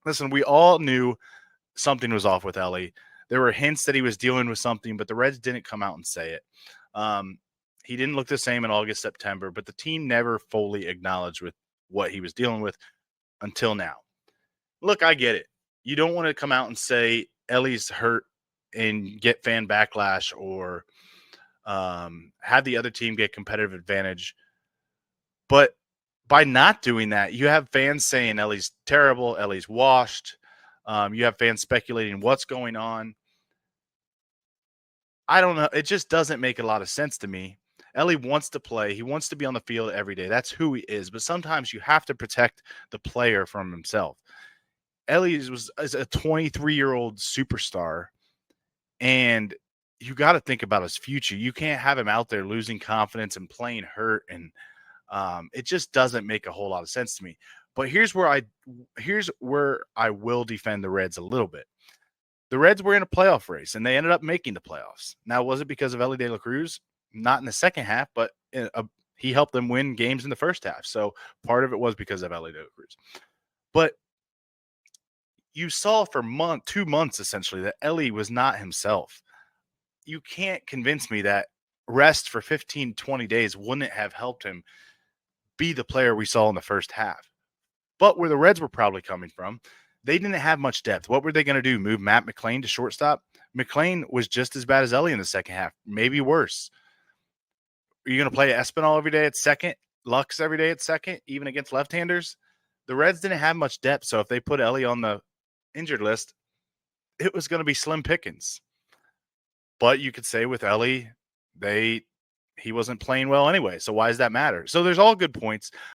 Listen, we all knew something was off with Elly. There were hints that he was dealing with something, but the Reds didn't come out and say it. Um, he didn't look the same in August, September, but the team never fully acknowledged with what he was dealing with until now. Look, I get it. You don't want to come out and say Elly's hurt and get fan backlash or have the other team get competitive advantage. But by not doing that, you have fans saying Elly's terrible, Elly's washed. You have fans speculating what's going on. I don't know. It just doesn't make a lot of sense to me. Elly wants to play. He wants to be on the field every day. That's who he is. But sometimes you have to protect the player from himself. Elly is a 23-year-old superstar, and you got to think about his future. You can't have him out there losing confidence and playing hurt, and it just doesn't make a whole lot of sense to me. But here's where I will defend the Reds a little bit. The Reds were in a playoff race, and they ended up making the playoffs. Now, was it because of Elly De La Cruz? Not in the second half, but he helped them win games in the first half. So part of it was because of Elly De La Cruz. But you saw for 2 months essentially that Elly was not himself. You can't convince me that rest for 15, 20 days wouldn't have helped him be the player we saw in the first half. But where the Reds were probably coming from, they didn't have much depth. What were they going to do? Move Matt McLain to shortstop? McLain was just as bad as Elly in the second half, maybe worse. Are you going to play Espinal every day at second, Lux every day at second, even against left-handers? The Reds didn't have much depth, so if they put Elly on the injured list, it was going to be slim pickings. But you could say with Elly, he wasn't playing well anyway, so why does that matter? So there's all good points.